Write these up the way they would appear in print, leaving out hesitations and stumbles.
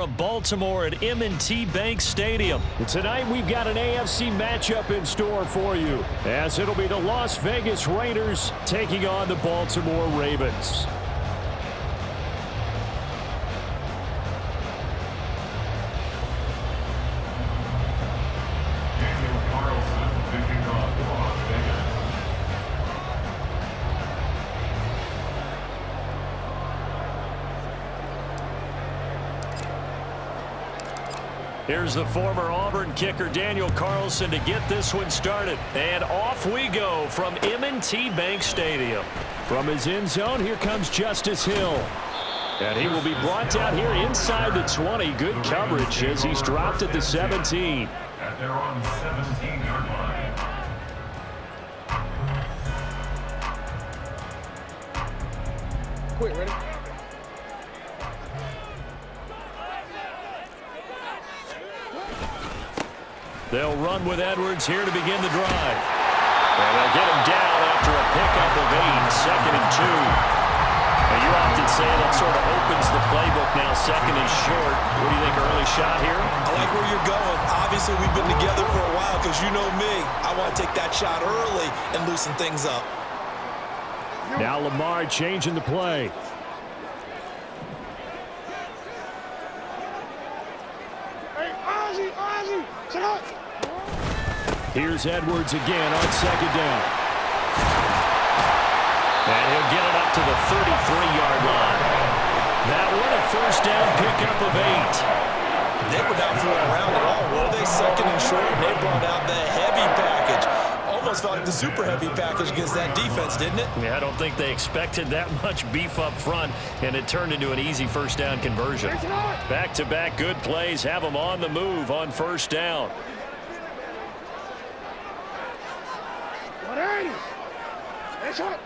of Baltimore at M&T Bank Stadium. Tonight we've got an AFC matchup in store for you, as it'll be the Las Vegas Raiders taking on the Baltimore Ravens. Here's the former Auburn kicker Daniel Carlson to get this one started. And off we go from M&T Bank Stadium. From his end zone, here comes Justice Hill. And he will be brought down here inside the 20. Good coverage as he's dropped at the 17. At their own 17-yard line. Quick, ready? They'll run with Edwards here to begin the drive. And they'll get him down after a pickup of 8, 2nd and 2. And you often say that sort of opens the playbook now, 2nd and short. What do you think, early shot here? I like where you're going. Obviously, we've been together for a while because you know me. I want to take that shot early and loosen things up. Now Lamar changing the play. Here's Edwards again on 2nd down. And he'll get it up to the 33-yard line. That one a 1st down pickup of 8. They were not fooling around at all, were they? 2nd and short, and they brought out the heavy package. Almost felt like the super heavy package against that defense, didn't it? Yeah, I don't think they expected that much beef up front, and it turned into an easy 1st down conversion. Back-to-back good plays have them on the move on 1st down. That's right.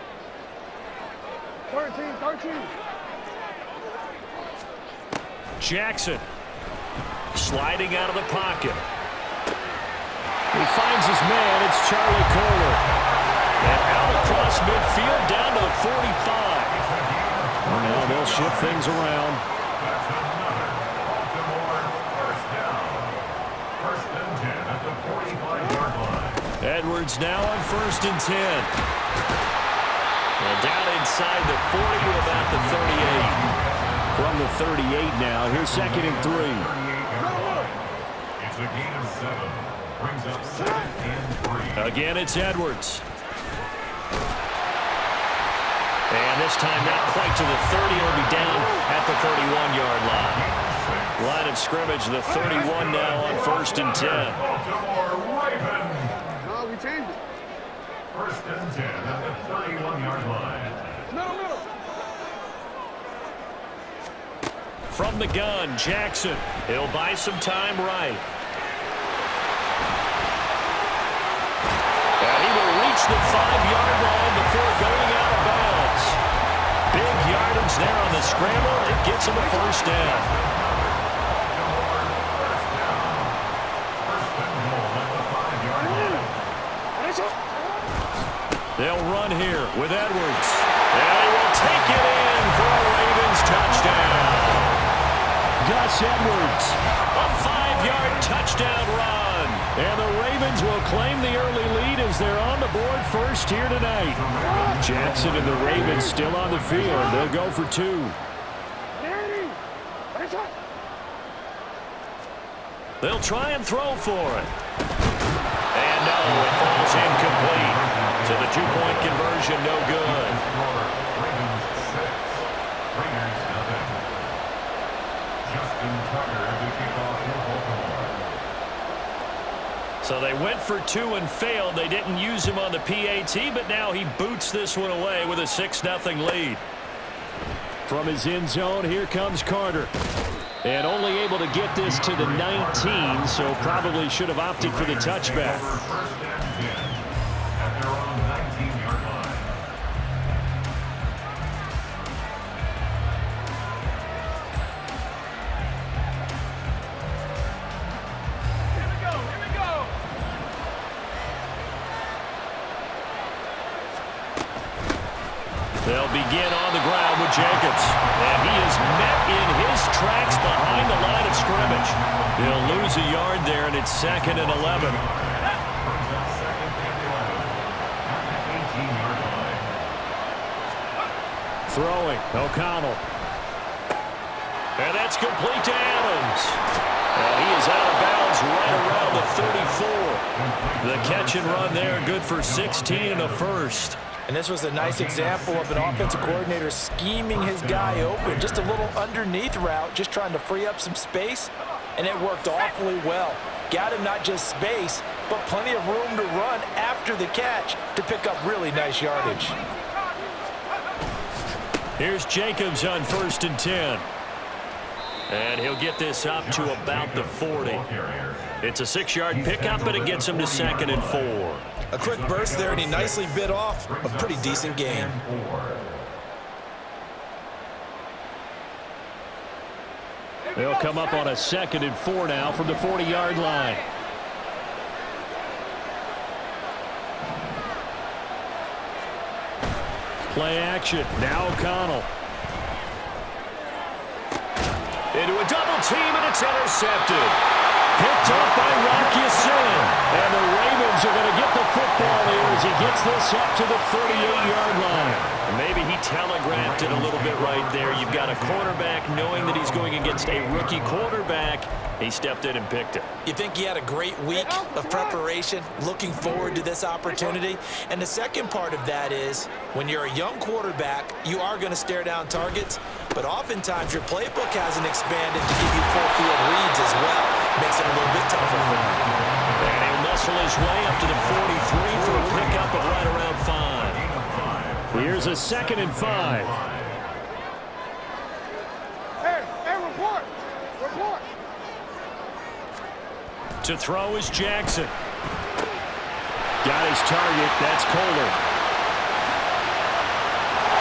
13. Jackson sliding out of the pocket. He finds his man. It's Charlie Kohler. And out across midfield down to the 45. Well, now they'll shift things around. That's another Baltimore 1st down. 1st and 10 at the 45-yard line. Edwards now on 1st and 10. And down inside the 40 to about the 38. From the 38 now. Here's 2nd and 3. 38-yard line. It's a gain of 7. Brings up 2nd and 3. Again, it's Edwards. And this time not quite to the 30. It'll be down at the 31-yard line. Line of scrimmage, the 31 now on 1st and 10. Baltimore Ravens. No, we changed it. 1st and 10 at the 31-yard line. Middle. From the gun, Jackson. He'll buy some time right. And he will reach the 5-yard line before going out of bounds. Big yardage there on the scramble. It gets him a 1st down. They'll run here with Edwards. And he will take it in for a Ravens touchdown. Gus Edwards. A 5-yard touchdown run. And the Ravens will claim the early lead as they're on the board first here tonight. Jackson and the Ravens still on the field. They'll go for 2. They'll try and throw for it. And no, it falls incomplete. So the 2-point conversion, no good. Ravens 6. Raiders nothing. Justin Tucker to kick off for Baltimore. So they went for 2 and failed. They didn't use him on the PAT, but now he boots this one away with a 6-0 lead. From his end zone, here comes Carter. And only able to get this to the 19, so probably should have opted for the touchback. 1st and 10 at their own 19-yard line. Here we go. They'll begin on the ground with Jacobs. And he is met in his tracks behind the line of lose a yard there, and it's 2nd and 11. Throwing, O'Connell. And that's complete to Adams. And he is out of bounds right around the 34. The catch and run there, good for 16 and a first. And this was a nice example of an offensive coordinator scheming his guy open. Just a little underneath route, just trying to free up some space, and it worked awfully well. Got him not just space, but plenty of room to run after the catch to pick up really nice yardage. Here's Jacobs on 1st and 10. And he'll get this up to about the 40. It's a 6-yard pickup, but it gets him to 2nd and 4. A quick burst there, and he nicely bit off a pretty decent gain. They'll come up on a 2nd and 4 now from the 40-yard line. Play action. Now O'Connell. Into a double team, and it's intercepted. Picked up by Rocky Sin. And the Ravens are going to get the football here as he gets this up to the 38-yard line. Maybe he telegraphed it a little bit right there. You've got a quarterback knowing that he's going against a rookie quarterback. He stepped in and picked it. You think he had a great week of preparation, looking forward to this opportunity? And the second part of that is, when you're a young quarterback, you are going to stare down targets, but oftentimes your playbook hasn't expanded to give you full field reads as well. Makes it a little bit tougher for him. And he'll muscle his way up to the 43 for a pickup of right around 5. Here's a 2nd and 5. Hey, report. Report. To throw is Jackson. Got his target. That's Kohler.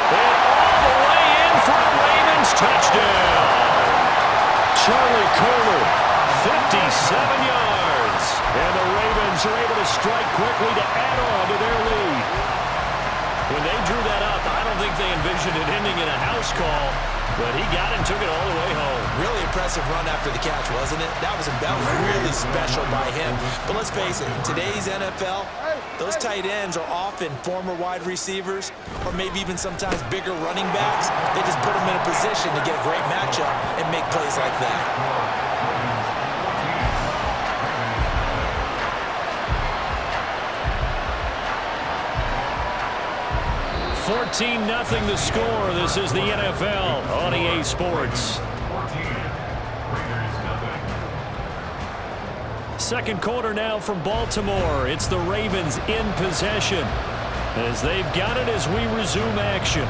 And all the way in for a Ravens touchdown. Charlie Kohler, 57 yards. And the Ravens are able to strike quickly to add on to their lead. When they drew that up, I don't think they envisioned it ending in a house call, but he got it and took it all the way home. Really impressive run after the catch, wasn't it? That was really special by him. But let's face it, in today's NFL, those tight ends are often former wide receivers or maybe even sometimes bigger running backs. They just put them in a position to get a great matchup and make plays like that. 14-0 the score. This is the NFL on EA Sports. Second quarter now from Baltimore. It's the Ravens in possession as they've got it as we resume action.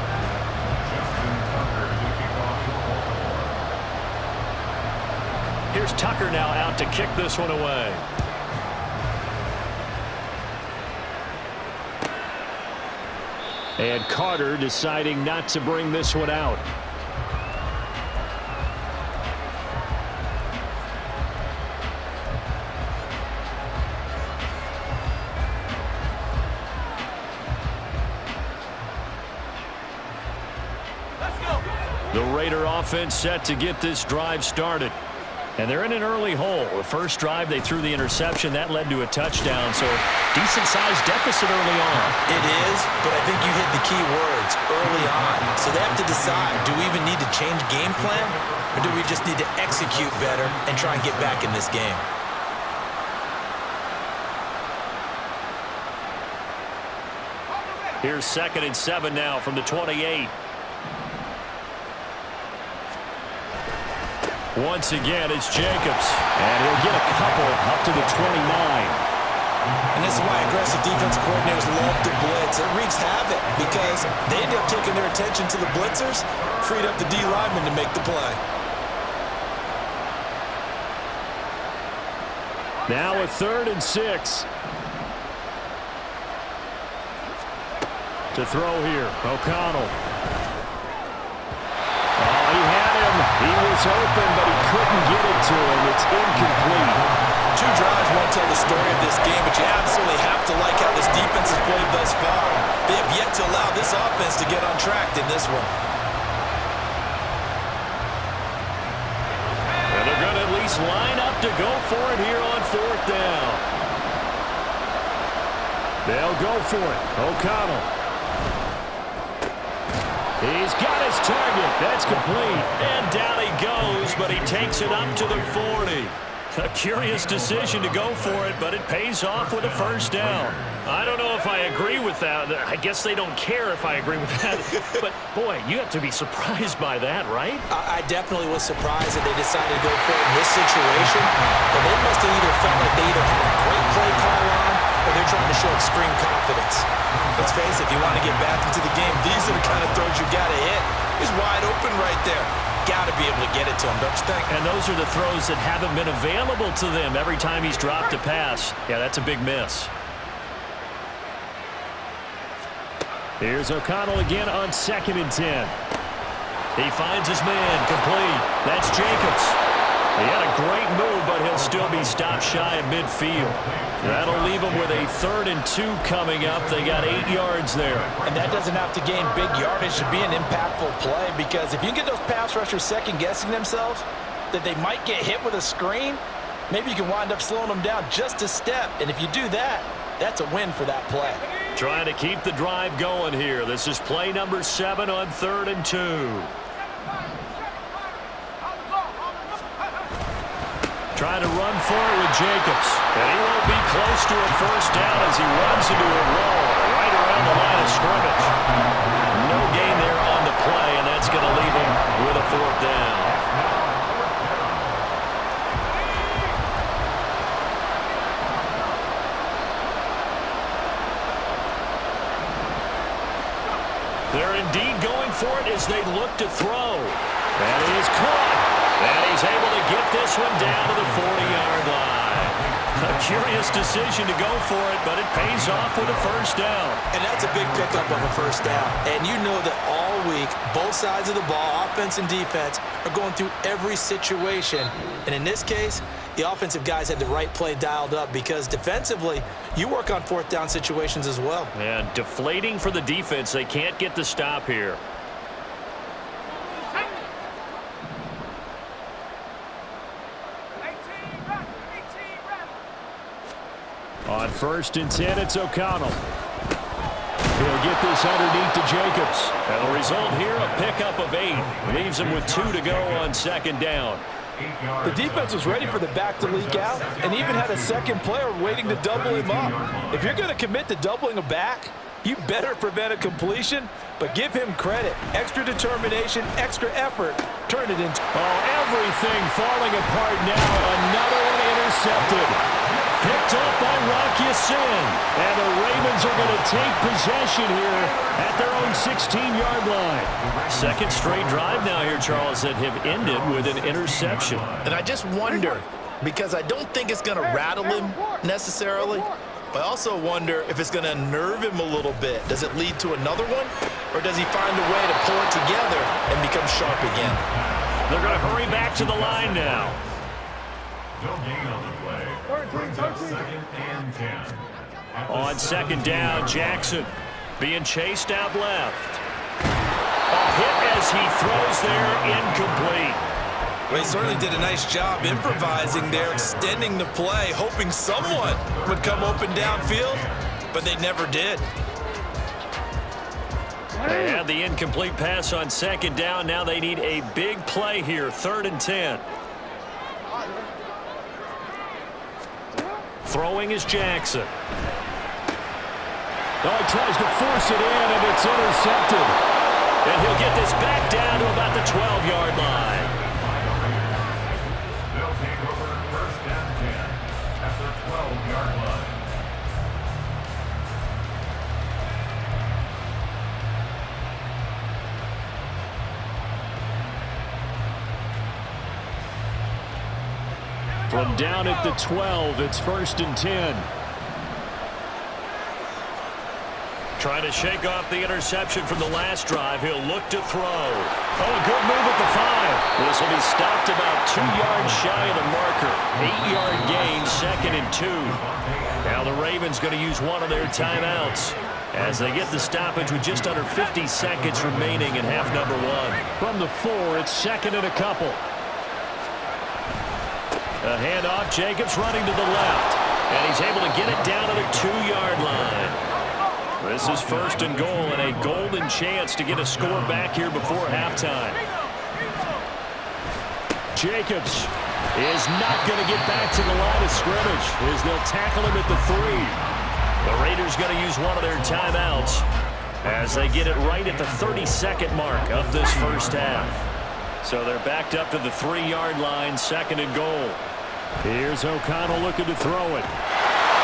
Here's Tucker now out to kick this one away. And Carter deciding not to bring this one out. The Raider offense set to get this drive started. And they're in an early hole. The first drive, they threw the interception. That led to a touchdown, so decent-sized deficit early on. It is, but I think you hit the key words, early on. So they have to decide, do we even need to change game plan, or do we just need to execute better and try and get back in this game? Here's 2nd and 7 now from the 28. Once again, it's Jacobs, and he'll get a couple up to the 29. And this is why aggressive defensive coordinators love to blitz. It wreaks havoc because they end up taking their attention to the blitzers, freed up the D lineman to make the play. Now a 3rd and 6. To throw here, O'Connell. Oh, he had him. He was open, but he couldn't get it to him. It's incomplete. 2 drives won't tell the story of this game, but you absolutely have to like how this defense has played thus far. They have yet to allow this offense to get on track in this one. And they're going to at least line up to go for it here on 4th down. They'll go for it. O'Connell. He's got his target. That's complete. And down he goes, but he takes it up to the 40. A curious decision to go for it, but it pays off with a 1st down. I don't know if I agree with that. I guess they don't care if I agree with that. But, boy, you have to be surprised by that, right? I definitely was surprised that they decided to go for it in this situation. But they must have either felt like they either had a great play call on or they're trying to show extreme confidence. Let's face it, if you want to get back into the game, these are the kind of throws you got to hit. He's wide open right there. Got to be able to get it to him, don't you think? And those are the throws that haven't been available to them every time he's dropped a pass. Yeah, that's a big miss. Here's O'Connell again on 2nd and 10. He finds his man, complete. That's Jacobs. He had a great move, but he'll still be stopped shy of midfield. That'll leave him with a 3rd and 2 coming up. They got 8 yards there. And that doesn't have to gain big yardage to be an impactful play, because if you get those pass rushers second-guessing themselves that they might get hit with a screen, maybe you can wind up slowing them down just a step. And if you do that, that's a win for that play. Trying to keep the drive going here. This is play number 7 on 3rd and 2. Trying to run for it with Jacobs. And he won't be close to a 1st down as he runs into a wall right around the line of scrimmage. No gain there on the play, and that's going to leave him with a 4th down. They're indeed going for it as they look to throw. That is caught. And he's able to get this one down to the 40-yard line. A curious decision to go for it, but it pays off with a 1st down. And that's a big pickup of a 1st down. And you know that all week, both sides of the ball, offense and defense, are going through every situation. And in this case, the offensive guys had the right play dialed up, because defensively, you work on 4th down situations as well. And deflating for the defense. They can't get the stop here. On 1st and 10, it's O'Connell. He'll get this underneath to Jacobs. And the result here, a pickup of 8. Leaves him with 2 to go on 2nd down. The defense was ready for the back to leak out and even had a second player waiting to double him up. If you're going to commit to doubling a back, you better prevent a completion, but give him credit. Extra determination, extra effort. Turn it into... Oh, everything falling apart now. Another one intercepted. Picked up by Rock Ya-Sin. And the Ravens are going to take possession here at their own 16-yard line. Second straight drive now here, Charles, that have ended with an interception. And I just wonder, because I don't think it's going to rattle him necessarily, but I also wonder if it's going to unnerve him a little bit. Does it lead to another one? Or does he find a way to pull it together and become sharp again? They're going to hurry back to the line now. No gain on the play. Brings up 2nd and 10. On 2nd down, Jackson being chased out left. A hit as he throws there, incomplete. Well, he certainly did a nice job improvising there, extending the play, hoping someone would come open downfield, but they never did. They had the incomplete pass on 2nd down. Now they need a big play here, 3rd and 10. Throwing is Jackson. Oh, he tries to force it in, and it's intercepted. And he'll get this back down to about the 12-yard line. They'll take over 1st and 10 at the 12-yard line. From down at the 12, it's 1st and 10. Trying to shake off the interception from the last drive. He'll look to throw. Oh, a good move at the 5. This will be stopped about 2 yards shy of the marker. 8-yard gain, 2nd and 2. Now the Ravens going to use one of their timeouts as they get the stoppage with just under 50 seconds remaining in half number 1. From the 4, it's 2nd and a couple. A handoff, Jacobs running to the left. And he's able to get it down to the 2-yard line. This is 1st and goal, and a golden chance to get a score back here before halftime. Jacobs is not going to get back to the line of scrimmage as they'll tackle him at the 3. The Raiders going to use one of their timeouts as they get it right at the 32nd mark of this first half. So they're backed up to the 3-yard line, 2nd and goal. Here's O'Connell looking to throw it.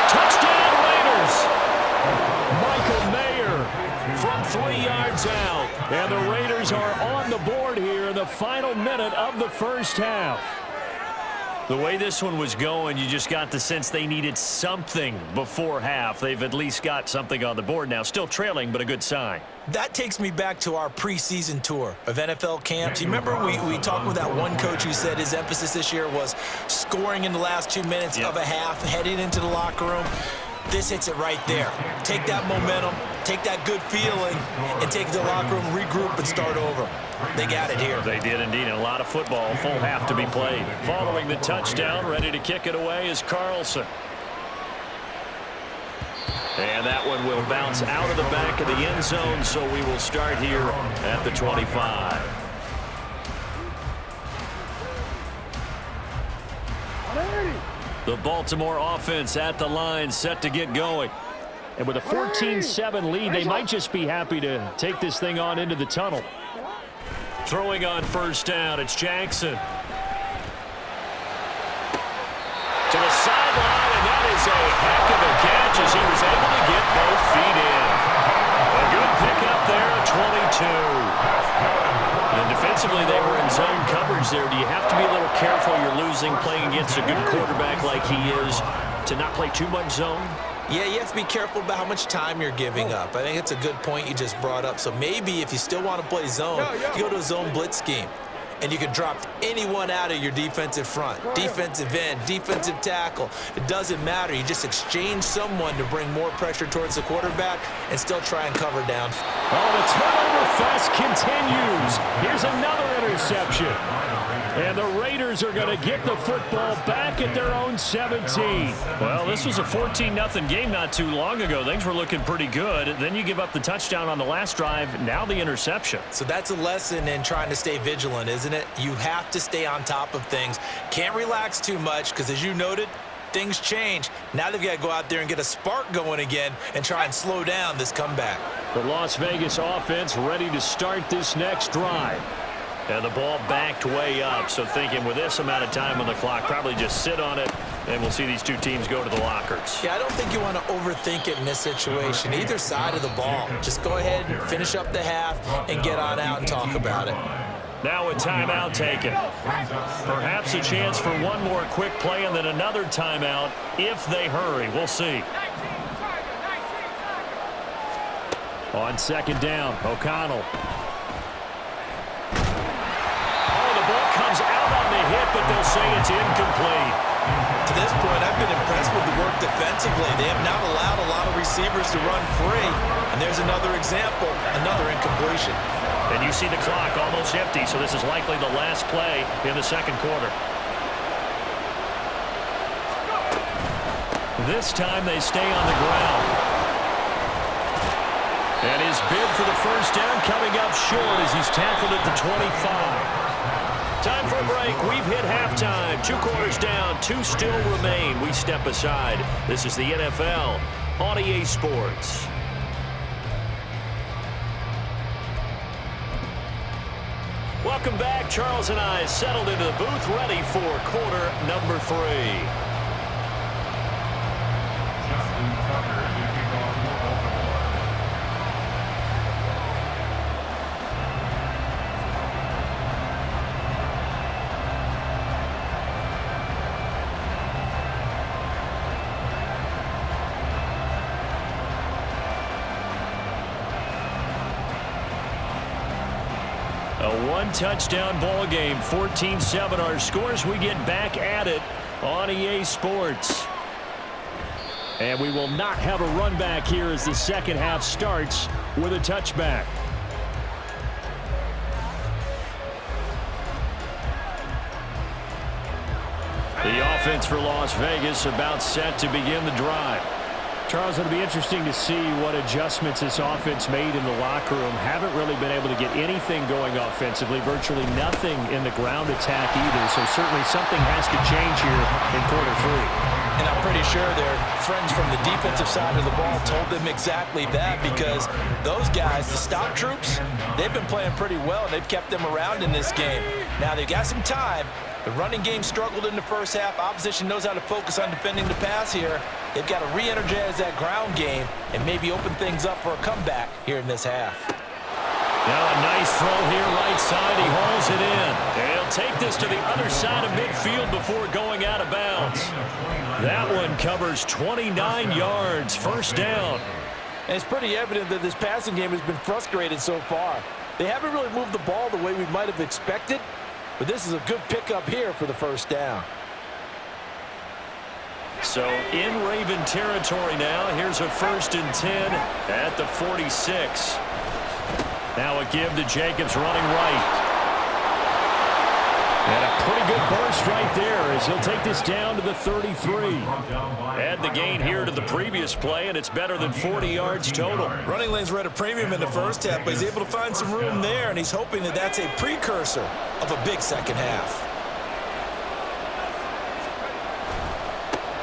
Touchdown, Raiders! Michael Mayer from 3 yards out. And the Raiders are on the board here in the final minute of the first half. The way this one was going, you just got the sense they needed something before half. They've at least got something on the board now. Still trailing, but a good sign. That takes me back to our preseason tour of NFL camps. You remember we talked with that one coach who said his emphasis this year was scoring in the last 2 minutes of a half, heading into the locker room. This hits it right there. Take that momentum, take that good feeling, and take it to the locker room, regroup, and start over. They got it here. They did indeed, and a lot of football, full half to be played. Following the touchdown, ready to kick it away is Carlson. And that one will bounce out of the back of the end zone, so we will start here at the 25. The Baltimore offense at the line, set to get going. And with a 14-7 lead, they might just be happy to take this thing on into the tunnel. Throwing on first down, it's Jackson. To the sideline, and that is a heck of a catch as he was able to get both feet in. A good pickup there at 22. And defensively, they were in zone coverage there. Do you have to be a little careful? You're losing, playing against a good quarterback like he is, to not play too much zone? Yeah, you have to be careful about how much time you're giving up. I think it's a good point you just brought up. So maybe if you still want to play zone, you go to a zone blitz scheme. And you can drop anyone out of your defensive front, defensive end, defensive tackle. It doesn't matter. You just exchange someone to bring more pressure towards the quarterback and still try and cover down. Oh, the turnover fest continues. Here's another interception. And the Raiders are going to get the football back at their own 17. Well, this was a 14-0 game not too long ago. Things were looking pretty good. Then you give up the touchdown on the last drive. Now the interception. So that's a lesson in trying to stay vigilant, isn't it? You have to stay on top of things. Can't relax too much because, as you noted, things change. Now they've got to go out there and get a spark going again and try and slow down this comeback. The Las Vegas offense ready to start this next drive. And the ball backed way up, so thinking with this amount of time on the clock, probably just sit on it, and we'll see these two teams go to the lockers. Yeah, I don't think you want to overthink it in this situation, either side of the ball. Just go ahead and finish up the half and get on out and talk about it. Now a timeout taken. Perhaps a chance for one more quick play and then another timeout if they hurry. We'll see. On second down, O'Connell. Comes out on the hit, but they'll say it's incomplete. To this point, I've been impressed with the work defensively. They have not allowed a lot of receivers to run free. And there's another example, another incompletion. And you see the clock almost empty, so this is likely the last play in the second quarter. This time they stay on the ground. And his bid for the first down coming up short as he's tackled at the 25. Time for a break. We've hit halftime. 2 quarters down, 2 still remain. We step aside. This is the NFL on EA Sports. Welcome back. Charles and I settled into the booth, ready for quarter number 3. A one-touchdown ball game, 14-7 our scores. We get back at it on EA Sports. And we will not have a run back here as the second half starts with a touchback. The offense for Las Vegas about set to begin the drive. Charles, it'll be interesting to see what adjustments this offense made in the locker room. Haven't really been able to get anything going offensively, virtually nothing in the ground attack either. So certainly something has to change here in quarter three. And I'm pretty sure their friends from the defensive side of the ball told them exactly that, because those guys, the stop troops, they've been playing pretty well, and they've kept them around in this game. Now, they've got some time. The running game struggled in the first half. Opposition knows how to focus on defending the pass here. They've got to re-energize that ground game and maybe open things up for a comeback here in this half. Now a nice throw here right side. He hauls it in. And he'll take this to the other side of midfield before going out of bounds. That one covers 29 yards. First down. And it's pretty evident that this passing game has been frustrated so far. They haven't really moved the ball the way we might have expected, but this is a good pickup here for the first down. So in Raven territory now. Here's a 1st and 10 at the 46. Now a give to Jacobs running right. And a pretty good burst right there as he'll take this down to the 33. Add the gain here to the previous play, and it's better than 40 yards total. Running lanes were at a premium in the first half, but he's able to find some room there, and he's hoping that that's a precursor of a big second half.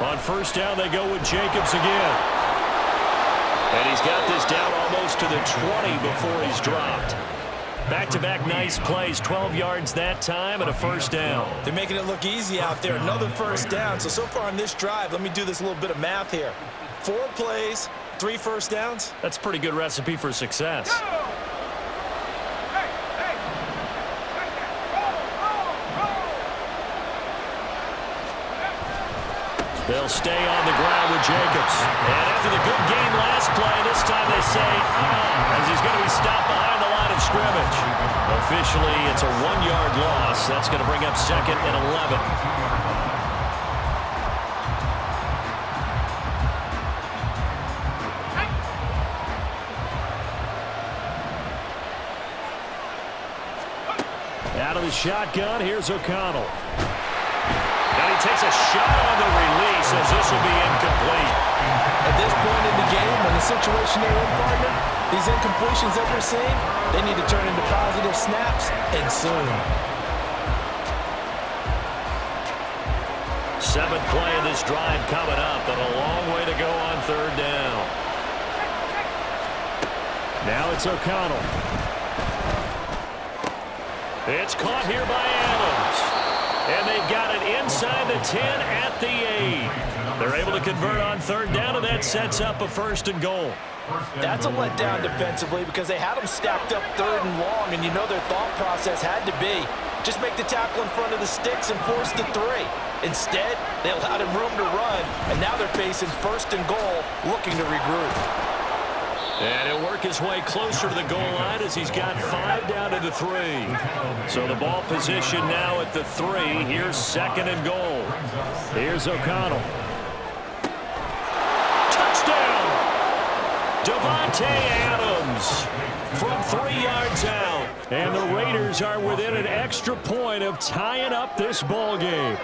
On first down, they go with Jacobs again. And he's got this down almost to the 20 before he's dropped. Back-to-back nice plays, 12 yards that time and a first down. They're making it look easy out there. Another first down. So far on this drive, let me do this little bit of math here. 4 plays, 3 first downs. That's a pretty good recipe for success. They'll stay on the ground with Jacobs. And after the good game last play, this time they say, as he's going to be stopped behind the line of scrimmage. Officially, it's a 1-yard loss. That's going to bring up 2nd and 11. Out of the shotgun, here's O'Connell. And he takes a shot on the release as this will be incomplete. At this point in the game, when the situation they're in, partner, these incompletions that we're seeing, they need to turn into positive snaps, and soon. 7th play of this drive coming up, and a long way to go on 3rd down. Now it's O'Connell. It's caught here by Adams. And they've got it inside the 10 at the 8. They're able to convert on 3rd down, and that sets up a 1st and goal. That's a letdown defensively because they had them stacked up 3rd and long, and you know their thought process had to be just make the tackle in front of the sticks and force the 3. Instead, they allowed him room to run, and now they're facing 1st and goal, looking to regroup. And he'll work his way closer to the goal line as he's got 5 down to the 3. So the ball position now at the 3. Here's 2nd and goal. Here's O'Connell. Touchdown! Davante Adams from 3 yards out. And the Raiders are within an extra point of tying up this ball game.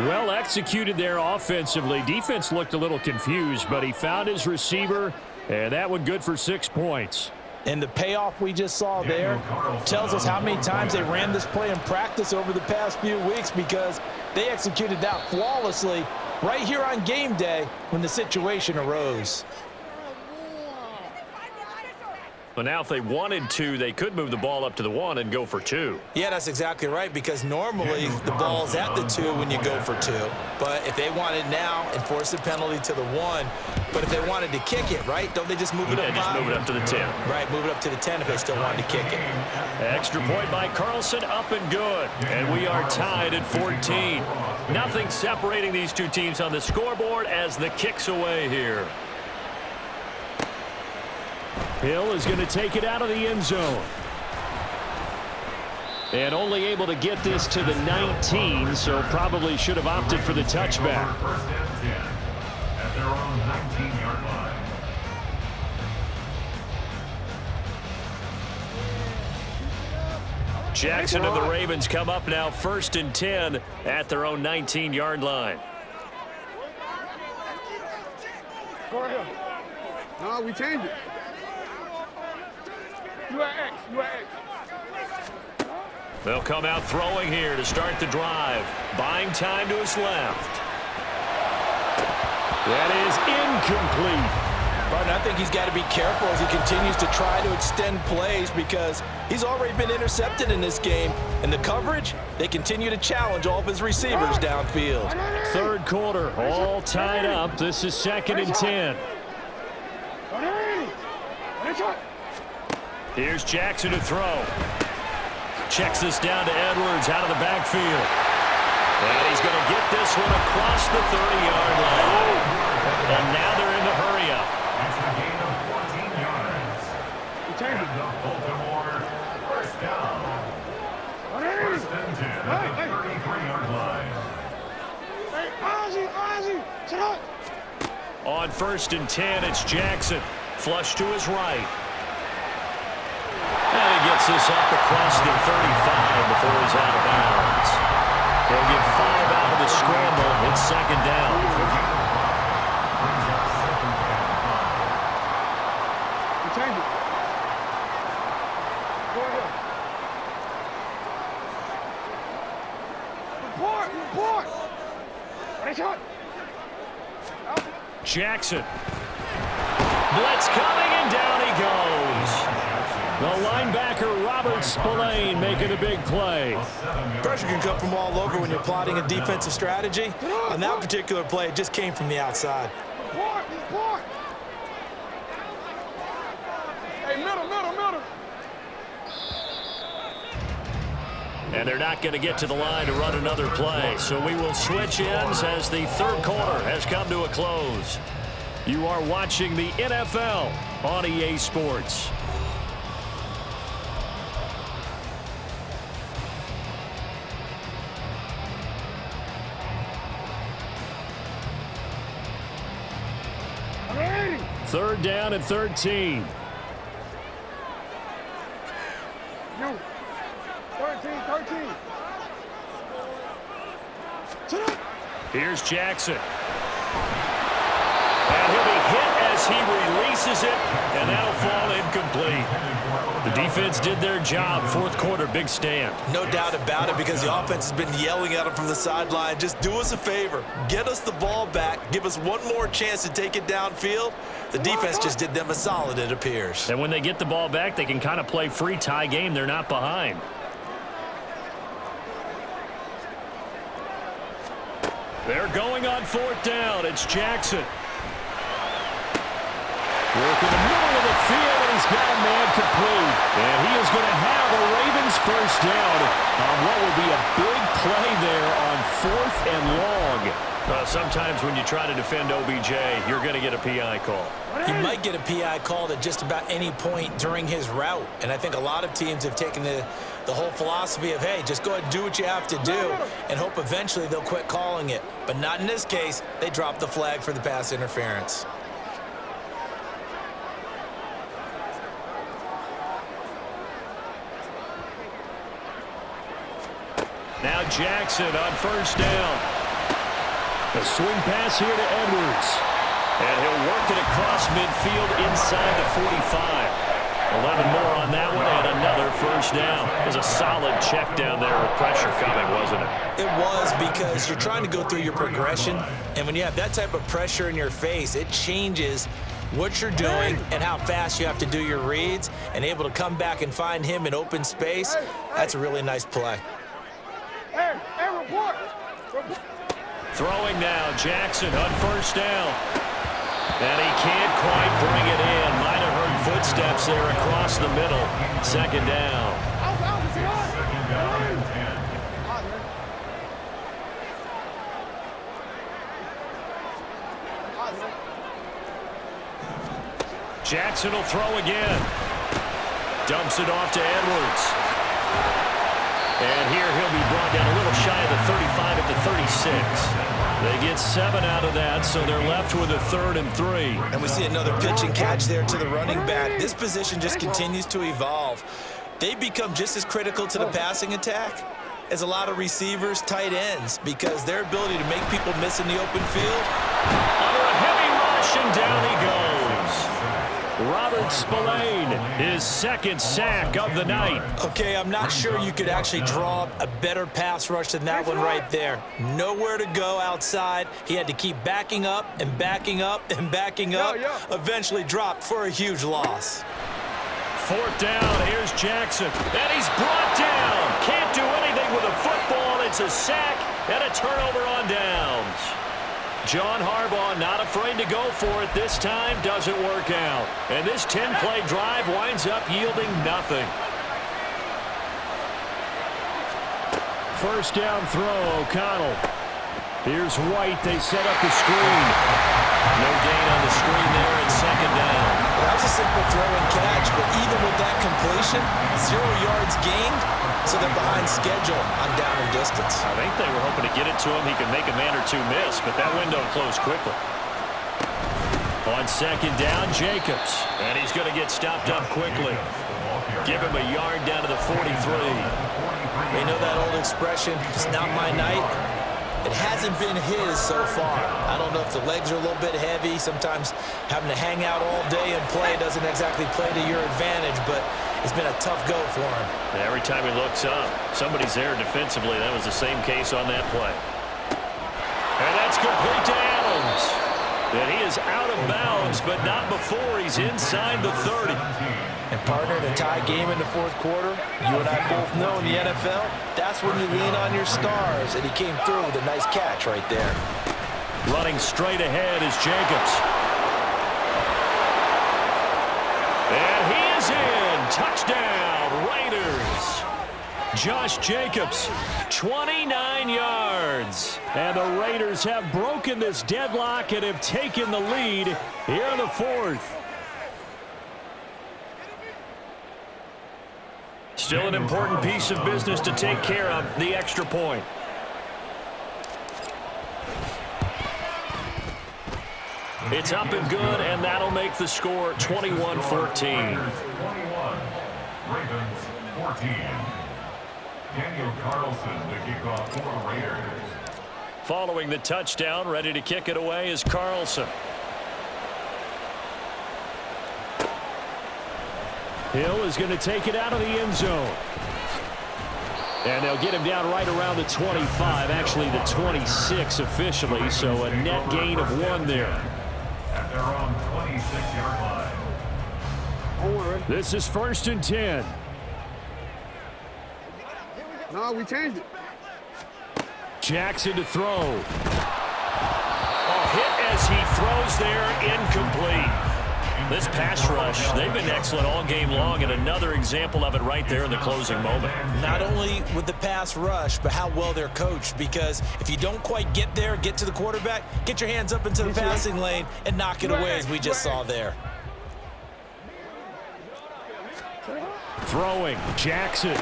Well executed there offensively. Defense looked a little confused, but he found his receiver. And that one good for 6 points. And the payoff we just saw there tells us how many times they ran this play in practice over the past few weeks, because they executed that flawlessly right here on game day when the situation arose. But now if they wanted to, they could move the ball up to the 1 and go for 2. Yeah, that's exactly right, because normally the ball's at the 2 when you go for 2. But if they wanted now, enforce the penalty to the 1. But if they wanted to kick it, right, don't they just move it up? Yeah, just move it up to the 10. Right, move it up to the 10 if they still wanted to kick it. Extra point by Carlson, up and good. And we are tied at 14. Nothing separating these two teams on the scoreboard as the kick's away here. Hill is going to take it out of the end zone. And only able to get this to the 19, so probably should have opted for the touchback. 1st and 10 at their own 19-yard line. Jackson and the Ravens come up now 1st and 10 at their own 19-yard line. Go ahead. No, we changed it. You at X. You at X. They'll come out throwing here to start the drive. Buying time to his left. That is incomplete. Martin, I think he's got to be careful as he continues to try to extend plays because he's already been intercepted in this game. And the coverage, they continue to challenge all of his receivers downfield. 3rd quarter, all tied up. This is 2nd and 10. Here's Jackson to throw. Checks this down to Edwards out of the backfield. And he's going to get this one across the 30-yard line. And now they're in the hurry-up. It's a gain of 14 yards. And the Baltimore first down. 1st and 10 at the 33-yard line. Hey, Ozzie, sit up. On 1st and 10, it's Jackson. Flush to his right. And he gets this up across the 35 before he's out of bounds. He'll get 5 out of the scramble. It's 2nd down. We changed it. Go ahead. Report. Nice shot. Jackson. Blitz coming, and down he goes. The linebacker, Robert Spillane, making a big play. Pressure can come from all over when you're plotting a defensive strategy. On that particular play, it just came from the outside. Report. Hey, middle. And they're not going to get to the line to run another play. So we will switch ends as the 3rd quarter has come to a close. You are watching the NFL on EA Sports. Ready. 3rd down and 13. No. 13. Sit up. Here's Jackson. And he'll be hit as he releases it, and that'll fall incomplete. The defense did their job. 4th quarter, big stand. No doubt about it because the offense has been yelling at him from the sideline. Just do us a favor. Get us the ball back. Give us one more chance to take it downfield. The defense just did them a solid, it appears. And when they get the ball back, they can kind of play free tie game. They're not behind. They're going on 4th down. It's Jackson. Working the middle of the field, and he's got a man complete. And he is going to have a Ravens first down on what will be a big play there on 4th and long. Sometimes when you try to defend OBJ, you're going to get a PI call. He might get a PI called at just about any point during his route. And I think a lot of teams have taken the whole philosophy of, hey, just go ahead and do what you have to do and hope eventually they'll quit calling it. But not in this case. They dropped the flag for the pass interference. Now Jackson on 1st down. A swing pass here to Edwards. And he'll work it across midfield inside the 45. 11 more on that one and another first down. It was a solid check down there with pressure coming, wasn't it? It was because you're trying to go through your progression. And when you have that type of pressure in your face, it changes what you're doing and how fast you have to do your reads. And able to come back and find him in open space, that's a really nice play. Hey, report. Throwing now, Jackson on 1st down. And he can't quite bring it in. Might have heard footsteps there across the middle. 2nd down. Jackson will throw again. Dumps it off to Edwards. And here he'll be brought down a little shy of the 35 at the 36. They get 7 out of that, so they're left with a 3rd and 3. And we see another pitch and catch there to the running back. This position just continues to evolve. they become just as critical to the passing attack as a lot of receivers, tight ends, because their ability to make people miss in the open field. Under a heavy rush, and down he goes. Robert Spillane, his second sack of the night. Okay, I'm not sure you could actually draw a better pass rush than that one right there. Nowhere to go outside. He had to keep backing up and backing up and backing up. Eventually dropped for a huge loss. Fourth down, here's Jackson, and he's brought down. Can't do anything with a football. It's a sack and a turnover on downs. John Harbaugh not afraid to go for it this time. Doesn't work out. And this 10-play drive winds up yielding nothing. First down throw, O'Connell. Here's White. They set up the screen. No gain on the screen there at second down. Well, that was a simple throw and catch, but even with that completion, 0 yards gained, so they're behind schedule on down and distance. I think they were hoping to get it to him. He could make a man or two miss, but that window closed quickly. On second down, Jacobs. And he's going to get stopped up quickly. Give him a yard down to the 43. You know that old expression, it's not my night? It hasn't been his so far. I don't know if the legs are a little bit heavy. Sometimes having to hang out all day and play doesn't exactly play to your advantage, but it's been a tough go for him. Every time he looks up, somebody's there defensively. That was the same case on that play. And that's complete to Adams. And he is out of bounds, but not before he's inside the 30. And partner, in a tie game in the fourth quarter, you and I both know in the NFL, that's when you lean on your stars, and he came through with a nice catch right there. Running straight ahead is Jacobs. And he is in. Touchdown, Raiders. Josh Jacobs, 29 yards. And the Raiders have broken this deadlock and have taken the lead here in the fourth. Still an important piece of business to take care of, the extra point. It's up and good, and that'll make the score 21-14. 21, Ravens 14. Daniel Carlson to kick off for the Raiders. Following the touchdown, ready to kick it away is Carlson. Hill is going to take it out of the end zone. And they'll get him down right around the 25, actually the 26 officially, so a net gain of 1 there. At their own 26-yard line. This is 1st and 10. No, we changed it. Jackson to throw. A hit as he throws there, incomplete. This pass rush, they've been excellent all game long, and another example of it right there in the closing moment. Not only with the pass rush, but how well they're coached, because if you don't quite get there, get to the quarterback, get your hands up into the passing lane and knock it away, as we just saw there. Throwing, Jackson.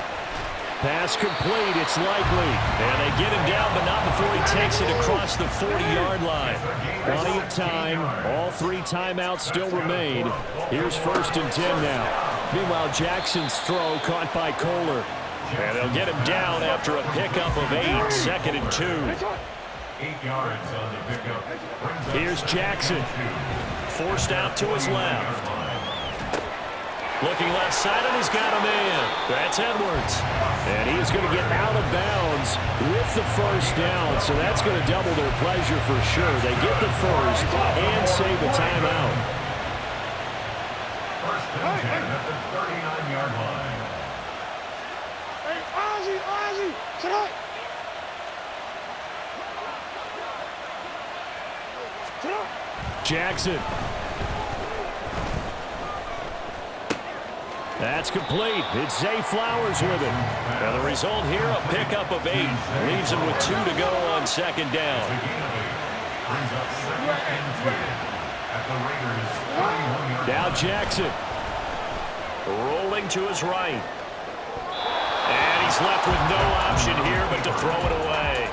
Pass complete, it's likely. And they get him down, but not before he takes it across the 40-yard line. Plenty of time. All 3 timeouts still remain. Here's 1st and 10 now. Meanwhile, Jackson's throw caught by Kohler. And they'll get him down after a pickup of 8, 2nd and 2. 8 yards on the pickup. Here's Jackson. Forced out to his left. Looking left side, and he's got a man. That's Edwards. And he is going to get out of bounds with the first down, so that's going to double their pleasure for sure. They get the first and save a timeout. 1st and 10 at the 39-yard line. Hey, Ozzy, sit up. Sit up. Jackson. That's complete. It's Zay Flowers with it. And the result here, a pickup of 8. Leaves him with 2 to go on 2nd down. Brings up 2nd and 2 at the Raiders' 21-yard line. Now Jackson. Rolling to his right. And he's left with no option here but to throw it away.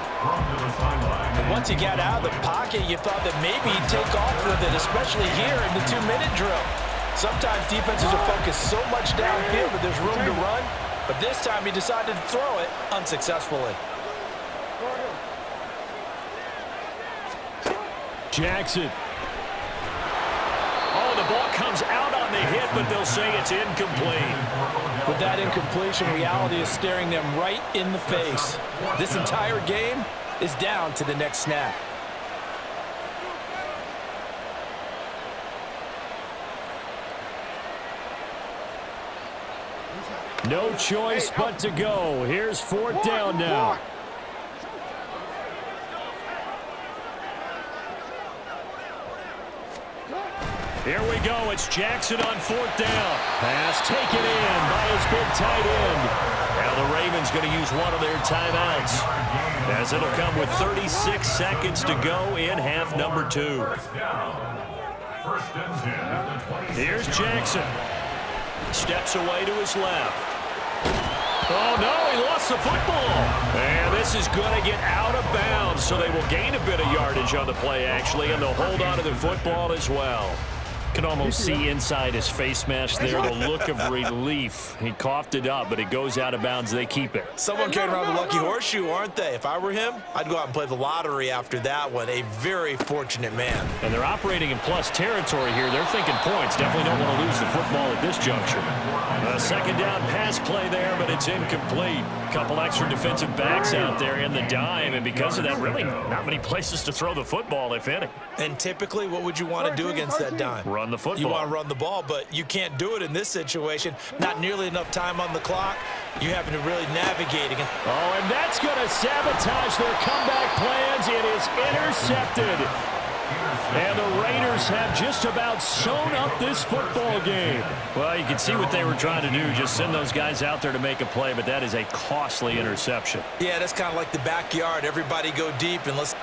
And once he got out of the pocket, you thought that maybe he'd take off with it, especially here in the 2-minute drill. Sometimes defenses are focused so much downfield that there's room to run, but this time he decided to throw it unsuccessfully. Jackson. Oh, the ball comes out on the hit, but they'll say it's incomplete. With that incompletion, reality is staring them right in the face. This entire game is down to the next snap. No choice but to go. Here's fourth down now. Here we go. It's Jackson on fourth down. Pass taken in by his big tight end. Now the Ravens going to use one of their timeouts, as it'll come with 36 seconds to go in half number 2. Here's Jackson. Steps away to his left. Oh, no, he lost the football. And this is going to get out of bounds, so they will gain a bit of yardage on the play, actually, and they'll hold on to the football as well. Can almost see inside his face mask there the look of relief. He coughed it up, but it goes out of bounds. They keep it. Someone carrying around the lucky horseshoe, aren't they? If I were him, I'd go out and play the lottery after that one. A very fortunate man. And they're operating in plus territory here. They're thinking points. Definitely don't want to lose the football at this juncture. A second down pass play there, but it's incomplete. Couple extra defensive backs out there in the dime, and because of that, really not many places to throw the football, if any. And typically, what would you want to do against that dime? Run the football. You want to run the ball, but you can't do it in this situation. Not nearly enough time on the clock. You having to really navigate again. Oh, and that's going to sabotage their comeback plans. It is intercepted. And the Raiders have just about sewn up this football game. Well, you can see what they were trying to do, just send those guys out there to make a play, but that is a costly interception. Yeah, that's kind of like the backyard. Everybody go deep and let's